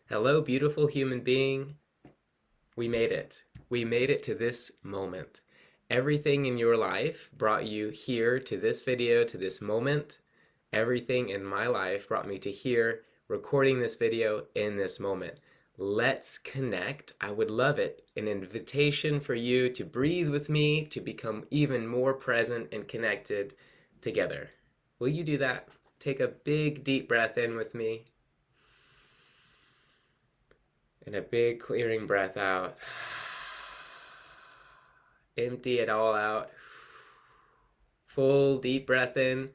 Hello, beautiful human being. We made it. We made it to this moment. Everything in your life brought you here to this video, to this moment. Everything in my life brought me to here, recording this video in this moment. Let's connect. I would love it. An invitation for you to breathe with me, to become even more present and connected together. Will you do that? Take a big, deep breath in with me. And a big clearing breath out. Empty it all out. Full deep breath in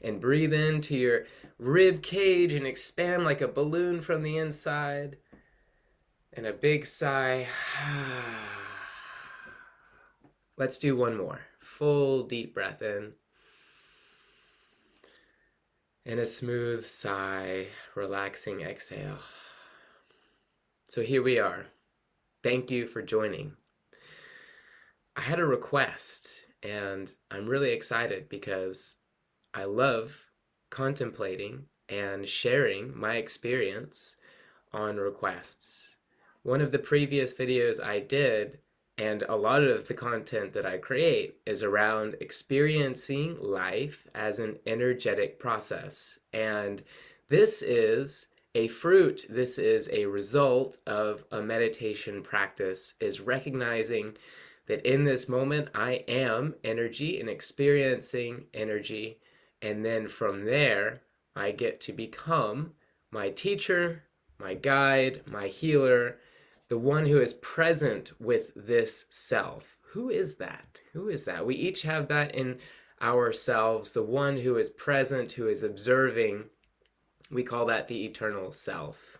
and breathe into your rib cage and expand like a balloon from the inside. And a big sigh. Let's do one more. Full deep breath in. And a smooth sigh, relaxing exhale. So here we are. Thank you for joining. I had a request, and I'm really excited because I love contemplating and sharing my experience on requests. One of the previous videos I did, and a lot of the content that I create, is around experiencing life as an energetic process. And this is a fruit, this is a result of a meditation practice, is recognizing that in this moment I am energy and experiencing energy, and then from there I get to become my teacher, my guide, my healer, the one who is present with this self. Who is that? Who is that? We each have that in ourselves, the one who is present, who is observing. We call that the eternal self.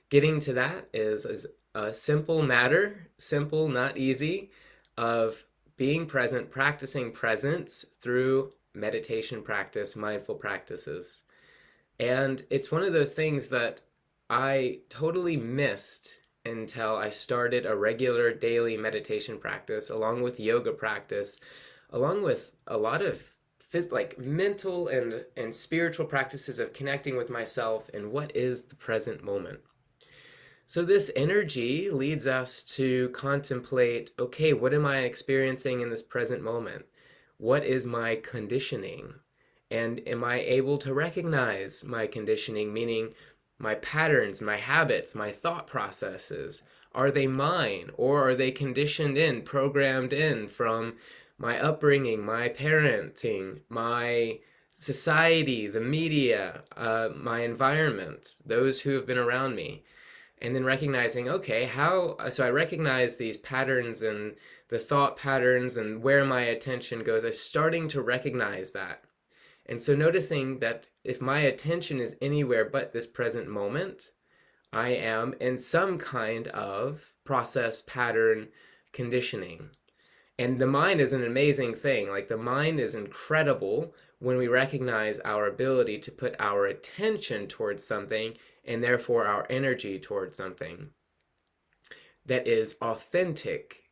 Getting to that is a simple matter, simple, not easy, of being present, practicing presence through meditation practice, mindful practices. And it's one of those things that I totally missed until I started a regular daily meditation practice, along with yoga practice, along with a lot of like mental and spiritual practices of connecting with myself and what is the present moment. So, this energy leads us to contemplate, okay, what am I experiencing in this present moment? What is my conditioning? And am I able to recognize my conditioning, meaning my patterns, my habits, my thought processes? Are they mine, or are they conditioned in, programmed in from my upbringing, my parenting, my society, the media, my environment, those who have been around me? And then recognizing, okay, so I recognize these patterns and the thought patterns and where my attention goes. I'm starting to recognize that. And so noticing that if my attention is anywhere but this present moment, I am in some kind of process, pattern, conditioning. And the mind is an amazing thing. Like, the mind is incredible when we recognize our ability to put our attention towards something, and therefore our energy towards something that is authentic,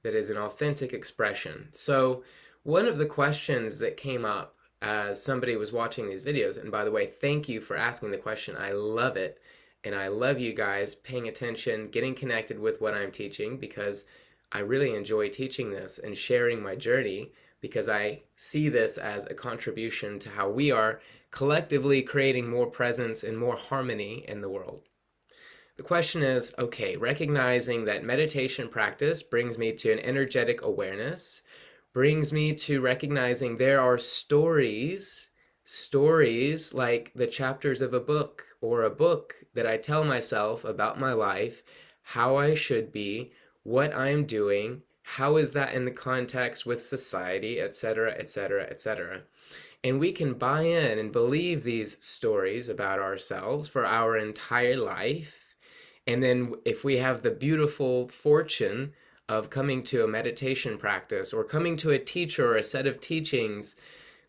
that is an authentic expression. So one of the questions that came up as somebody was watching these videos, and by the way, thank you for asking the question. I love it. And I love you guys paying attention, getting connected with what I'm teaching, because I really enjoy teaching this and sharing my journey, because I see this as a contribution to how we are collectively creating more presence and more harmony in the world. The question is, okay, recognizing that meditation practice brings me to an energetic awareness, brings me to recognizing there are stories like the chapters of a book, or a book that I tell myself about my life, how I should be, what I'm doing, how is that in the context with society, etc., etc., etc. And we can buy in and believe these stories about ourselves for our entire life. And then if we have the beautiful fortune of coming to a meditation practice, or coming to a teacher or a set of teachings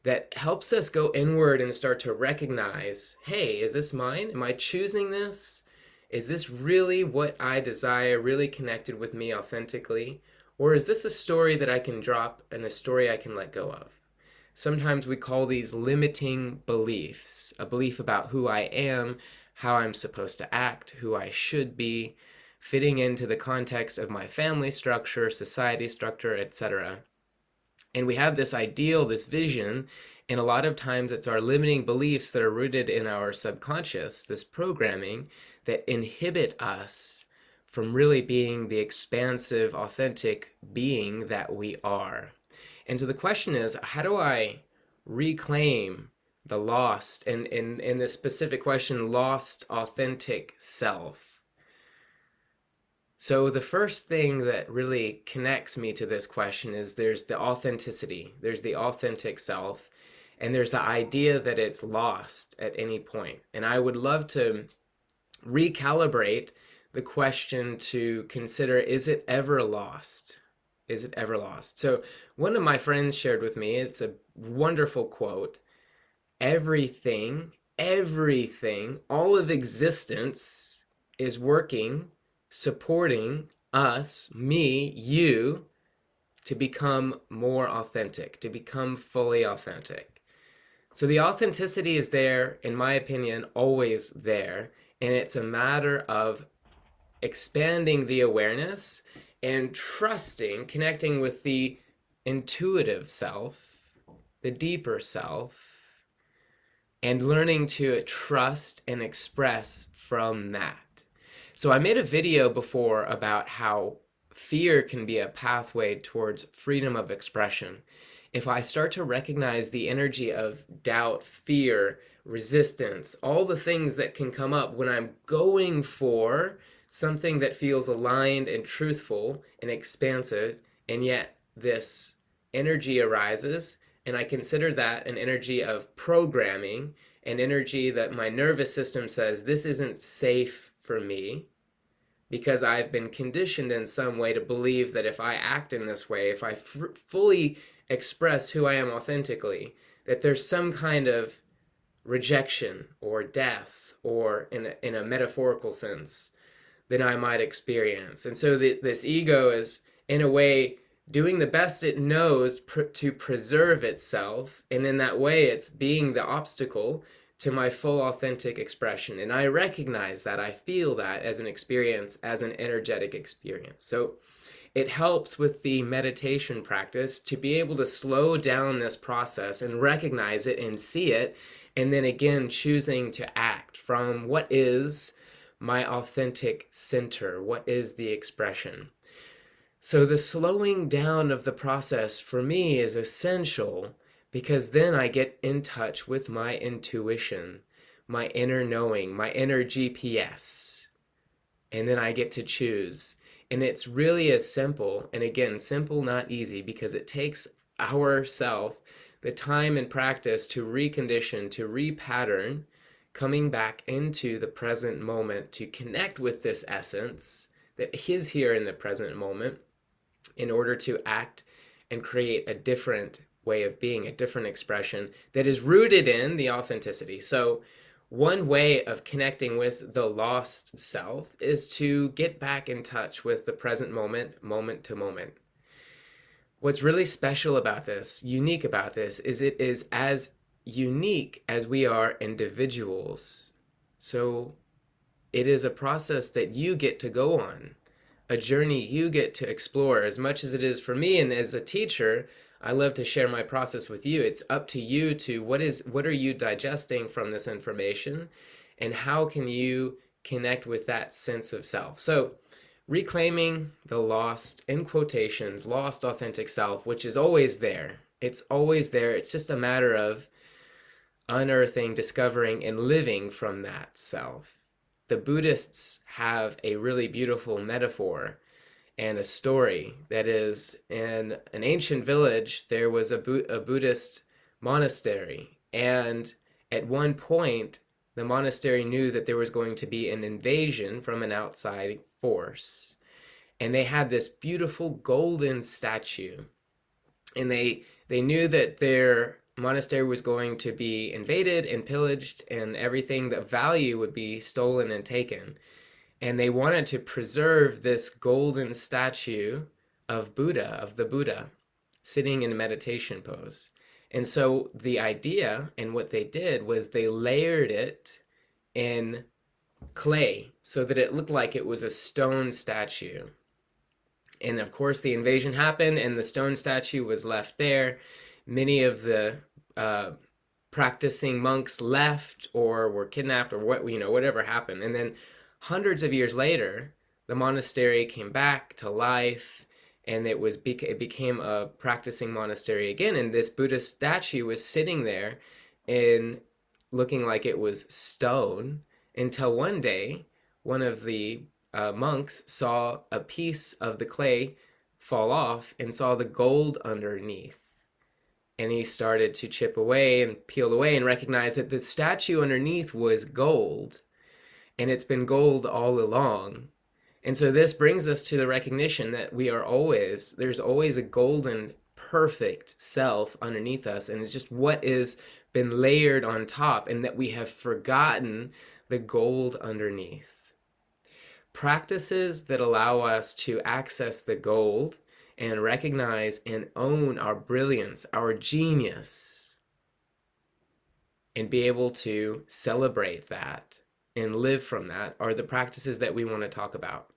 that helps us go inward and start to recognize, hey, is this mine? Am I choosing this? Is this really what I desire, really connected with me authentically? Or is this a story that I can drop and a story I can let go of? Sometimes we call these limiting beliefs, a belief about who I am, how I'm supposed to act, who I should be, fitting into the context of my family structure, society structure, etc. And we have this ideal, this vision, and a lot of times it's our limiting beliefs that are rooted in our subconscious, this programming that inhibit us from really being the expansive, authentic being that we are. And so the question is, how do I reclaim the lost, and in this specific question, lost authentic self? So the first thing that really connects me to this question is there's the authenticity, there's the authentic self, and there's the idea that it's lost at any point. And I would love to recalibrate the question to consider, is it ever lost? Is it ever lost? So one of my friends shared with me, it's a wonderful quote: everything, all of existence is working, supporting us, me, you, to become more authentic, to become fully authentic. So the authenticity is there, in my opinion, always there. And it's a matter of expanding the awareness and trusting, connecting with the intuitive self, the deeper self, and learning to trust and express from that. So I made a video before about how fear can be a pathway towards freedom of expression. If I start to recognize the energy of doubt, fear, resistance, all the things that can come up when I'm going for something that feels aligned and truthful and expansive, and yet this energy arises, and I consider that an energy of programming, an energy that my nervous system says, this isn't safe for me, because I've been conditioned in some way to believe that if I act in this way, if I fully express who I am authentically, that there's some kind of rejection or death, or in a metaphorical sense, that I might experience. And so this ego is, in a way, doing the best it knows to preserve itself, and in that way it's being the obstacle to my full authentic expression. And I recognize that, I feel that as an experience, as an energetic experience. So it helps with the meditation practice to be able to slow down this process and recognize it and see it, and then again choosing to act from what is my authentic center, what is the expression. So the slowing down of the process for me is essential, because then I get in touch with my intuition, my inner knowing, my inner GPS, and then I get to choose. And it's really as simple, and again, simple, not easy, because it takes ourself the time and practice to recondition, to repattern, coming back into the present moment to connect with this essence that is here in the present moment, in order to act and create a different way of being, a different expression that is rooted in the authenticity. So one way of connecting with the lost self is to get back in touch with the present moment, moment to moment. What's really special about this, unique about this, is it is as unique as we are individuals. So it is a process that you get to go on, a journey you get to explore, as much as it is for me. And as a teacher, I love to share my process with you. It's up to you to what are you digesting from this information, and how can you connect with that sense of self. So reclaiming the lost, in quotations, lost authentic self, which is always there. It's always there. It's just a matter of unearthing, discovering, and living from that self. The Buddhists have a really beautiful metaphor and a story that is, in an ancient village, there was a Buddhist monastery. And at one point, the monastery knew that there was going to be an invasion from an outside force. And they had this beautiful golden statue. And they knew that their monastery was going to be invaded and pillaged, and everything of value would be stolen and taken. And they wanted to preserve this golden statue of the Buddha, sitting in a meditation pose. And so the idea, and what they did, was they layered it in clay so that it looked like it was a stone statue. And of course, the invasion happened, and the stone statue was left there. Many of the uh, practicing monks left or were kidnapped or whatever happened. And then hundreds of years later, the monastery came back to life, and it became a practicing monastery again. And this Buddhist statue was sitting there in looking like it was stone until one day one of the monks saw a piece of the clay fall off and saw the gold underneath. And he started to chip away and peel away and recognize that the statue underneath was gold, and it's been gold all along. And so this brings us to the recognition that there's always a golden, perfect self underneath us, and it's just what is been layered on top, and that we have forgotten the gold underneath. Practices that allow us to access the gold and recognize and own our brilliance, our genius, and be able to celebrate that and live from that are the practices that we want to talk about.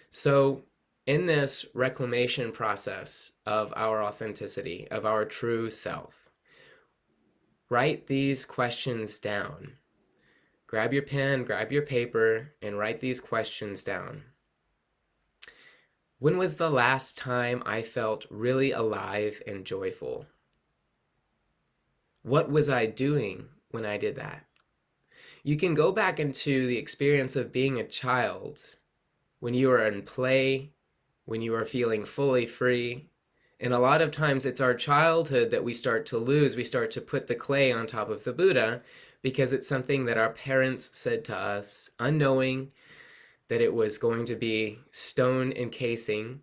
So in this reclamation process of our authenticity, of our true self, write these questions down. Grab your pen, grab your paper, and write these questions down. When was the last time I felt really alive and joyful? What was I doing when I did that? You can go back into the experience of being a child when you are in play, when you are feeling fully free. And a lot of times it's our childhood that we start to lose. We start to put the clay on top of the Buddha because it's something that our parents said to us, unknowing that it was going to be stone encasing,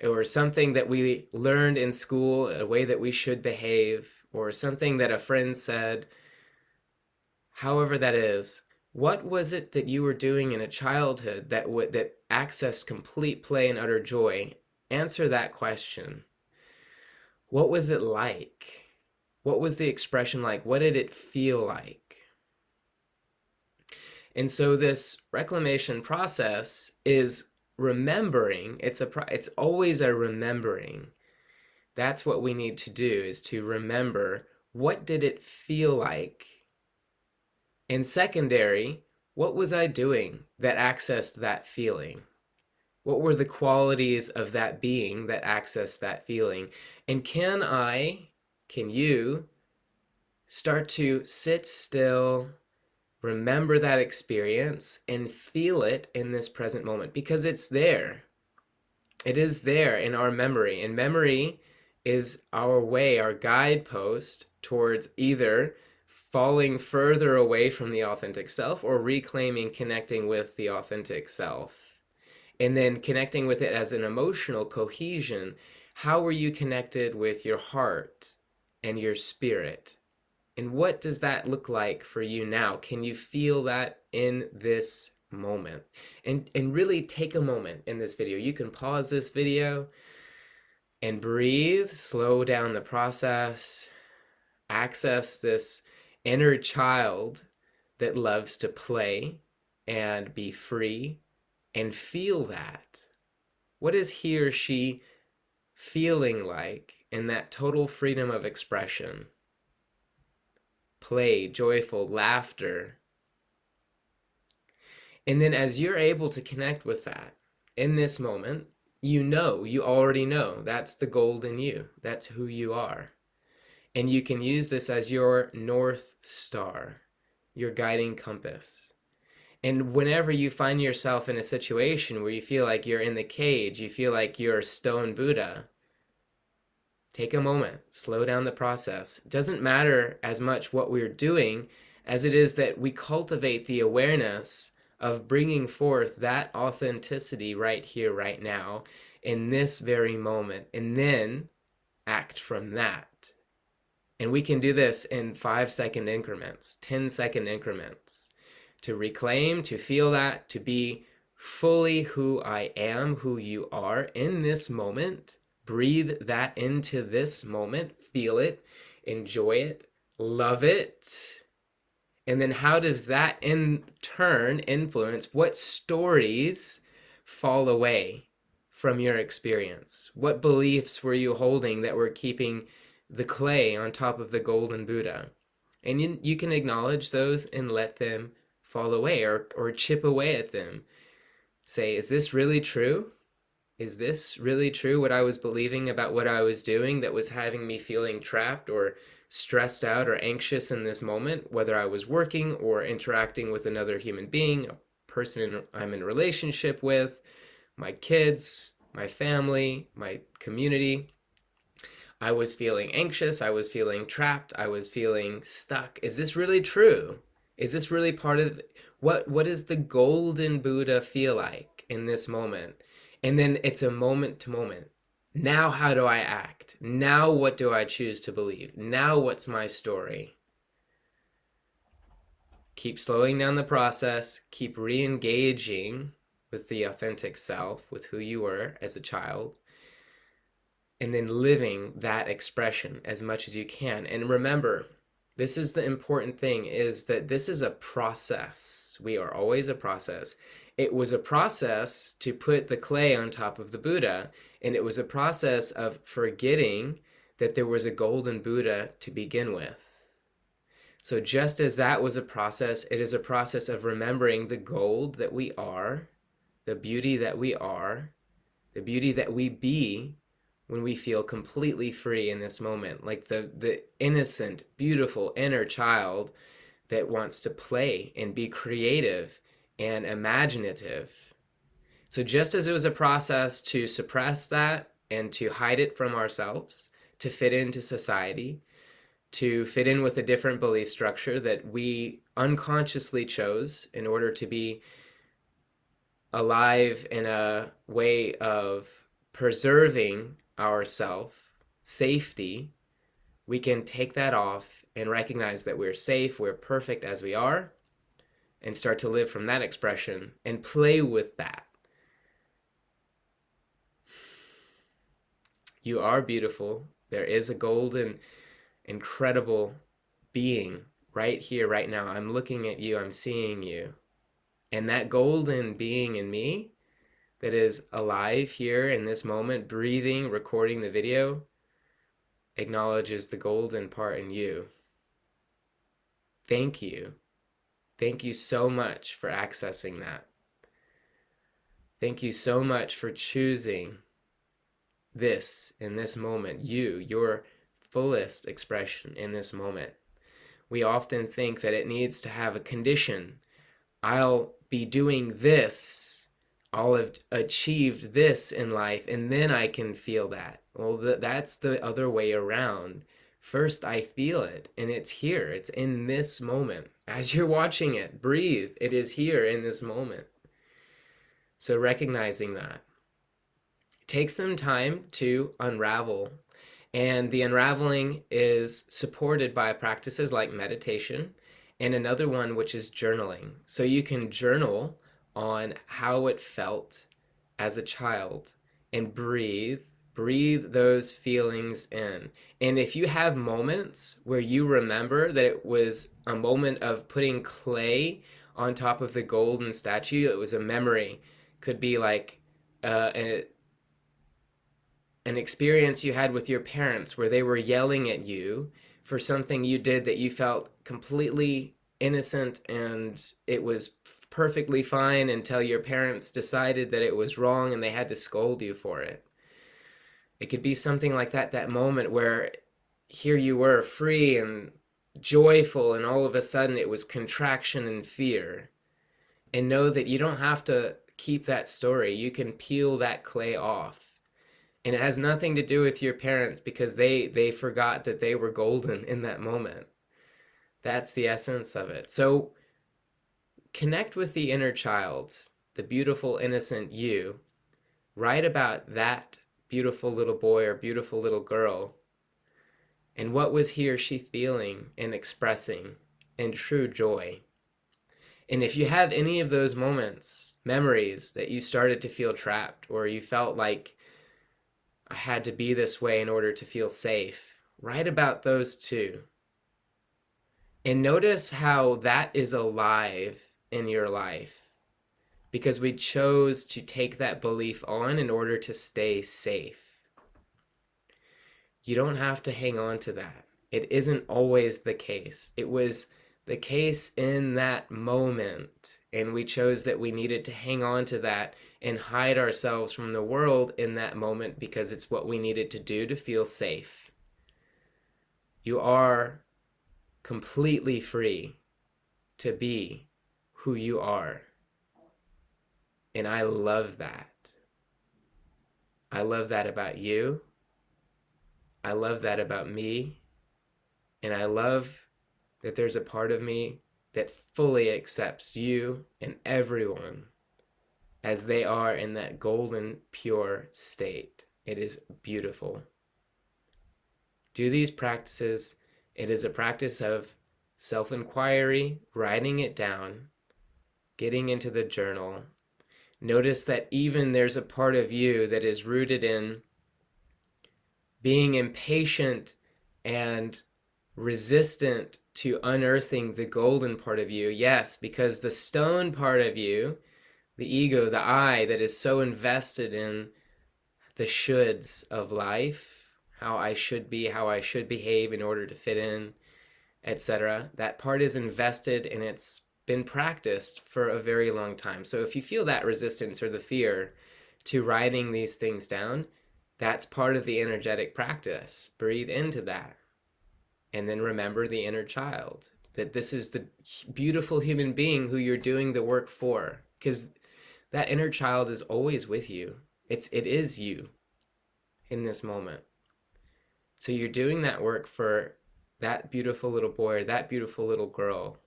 or something that we learned in school, a way that we should behave, or something that a friend said. However that is, what was it that you were doing in a childhood that accessed complete play and utter joy? Answer that question. What was it like? What was the expression like? What did it feel like? And so this reclamation process is remembering. It's always a remembering. That's what we need to do, is to remember, what did it feel like? And secondary, what was I doing that accessed that feeling? What were the qualities of that being that accessed that feeling? And can you start to sit still, remember that experience, and feel it in this present moment? Because it's there. It is there in our memory. And memory is our way, our guidepost towards either falling further away from the authentic self or reclaiming, connecting with the authentic self. And then connecting with it as an emotional cohesion. How were you connected with your heart and your spirit? And what does that look like for you now? Can you feel that in this moment? And really take a moment in this video. You can pause this video and breathe, slow down the process, access this inner child that loves to play and be free, and feel that. What is he or she feeling like in that total freedom of expression? Play, joyful, laughter. And then as you're able to connect with that in this moment, you already know that's the gold in you. That's who you are. And you can use this as your North Star, your guiding compass. And whenever you find yourself in a situation where you feel like you're in the cage, you feel like you're a stone Buddha, take a moment, slow down the process. It doesn't matter as much what we're doing as it is that we cultivate the awareness of bringing forth that authenticity right here, right now, in this very moment, and then act from that. And we can do this in 5-second increments, 10-second increments, to reclaim, to feel that, to be fully who I am, who you are in this moment. Breathe that into this moment, feel it, enjoy it, love it, And then how does that in turn influence what stories fall away from your experience? What beliefs were you holding that were keeping the clay on top of the golden Buddha? And you can acknowledge those and let them fall away, or chip away at them. Say, is this really true? Is this really true, what I was believing about what I was doing that was having me feeling trapped or stressed out or anxious in this moment, whether I was working or interacting with another human being, a person I'm in a relationship with, my kids, my family, my community? I was feeling anxious, I was feeling trapped, I was feeling stuck. Is this really true? Is this really part of what does the golden Buddha feel like in this moment? And then it's a moment to moment. Now how do I act? Now what do I choose to believe? Now what's my story? Keep slowing down the process, keep re-engaging with the authentic self, with who you were as a child, and then living that expression as much as you can. And remember, this is the important thing, is that this is a process. We are always a process. It was a process to put the clay on top of the Buddha, and it was a process of forgetting that there was a golden Buddha to begin with. So just as that was a process, it is a process of remembering the gold that we are, the beauty that we are, the beauty that we be when we feel completely free in this moment, like the innocent, beautiful inner child that wants to play and be creative and imaginative. So just as it was a process to suppress that and to hide it from ourselves, to fit into society, to fit in with a different belief structure that we unconsciously chose in order to be alive in a way of preserving our safety, we can take that off and recognize that we're safe, we're perfect as we are, and start to live from that expression and play with that. You are beautiful. There is a golden, incredible being right here, right now. I'm looking at you, I'm seeing you. And that golden being in me that is alive here in this moment, breathing, recording the video, acknowledges the golden part in you. Thank you. Thank you so much for accessing that. Thank you so much for choosing this in this moment, your fullest expression in this moment. We often think that it needs to have a condition. I'll be doing this, I'll have achieved this in life, and then I can feel that. Well, that's the other way around. First, I feel it, and it's here. It's in this moment. As you're watching it, breathe. It is here in this moment. So recognizing that. Take some time to unravel. And the unraveling is supported by practices like meditation, and another one which is journaling. So you can journal on how it felt as a child and breathe those feelings in. And if you have moments where you remember that it was a moment of putting clay on top of the golden statue, it was a memory. Could be like an experience you had with your parents where they were yelling at you for something you did that you felt completely innocent, and it was perfectly fine until your parents decided that it was wrong and they had to scold you for it. It could be something like that, that moment where here you were free and joyful, and all of a sudden it was contraction and fear. And know that you don't have to keep that story. You can peel that clay off. And it has nothing to do with your parents, because they forgot that they were golden in that moment. That's the essence of it. So connect with the inner child, the beautiful, innocent you. Write about that beautiful little boy or beautiful little girl, and what was he or she feeling and expressing in true joy. And if you have any of those moments, memories that you started to feel trapped, or you felt like I had to be this way in order to feel safe, write about those too. And notice how that is alive in your life because we chose to take that belief on in order to stay safe. You don't have to hang on to that. It isn't always the case. It was the case in that moment, and we chose that we needed to hang on to that and hide ourselves from the world in that moment because it's what we needed to do to feel safe. You are completely free to be who you are. And I love that. I love that about you. I love that about me. And I love that there's a part of me that fully accepts you and everyone as they are in that golden, pure state. It is beautiful. Do these practices. It is a practice of self-inquiry, writing it down, getting into the journal. Notice that even there's a part of you that is rooted in being impatient and resistant to unearthing the golden part of you. Yes, because the stone part of you, the ego, the I that is so invested in the shoulds of life, how I should be, how I should behave in order to fit in, etc. That part is invested and it's been practiced for a very long time. So if you feel that resistance or the fear to writing these things down, that's part of the energetic practice. Breathe into that. And then remember the inner child, that this is the beautiful human being who you're doing the work for. Because that inner child is always with you. It is you in this moment. So you're doing that work for that beautiful little boy or that beautiful little girl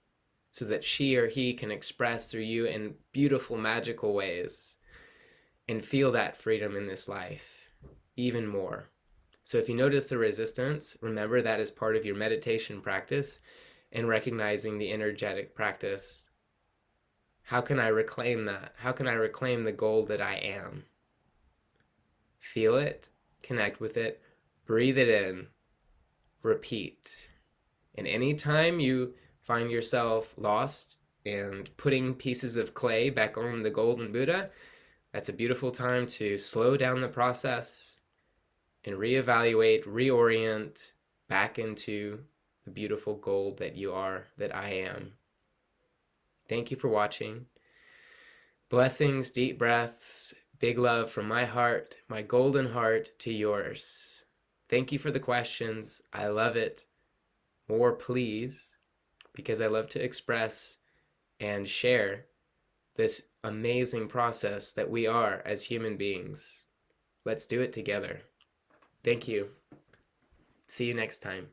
so that she or he can express through you in beautiful, magical ways and feel that freedom in this life even more. So if you notice the resistance, remember that is part of your meditation practice and recognizing the energetic practice. How can I reclaim that? How can I reclaim the gold that I am? Feel it, connect with it, breathe it in, repeat. And anytime you find yourself lost and putting pieces of clay back on the golden Buddha, that's a beautiful time to slow down the process and reevaluate, reorient back into the beautiful gold that you are, that I am. Thank you for watching. Blessings, deep breaths, big love from my heart, my golden heart to yours. Thank you for the questions. I love it. More, please, because I love to express and share this amazing process that we are as human beings. Let's do it together. Thank you. See you next time.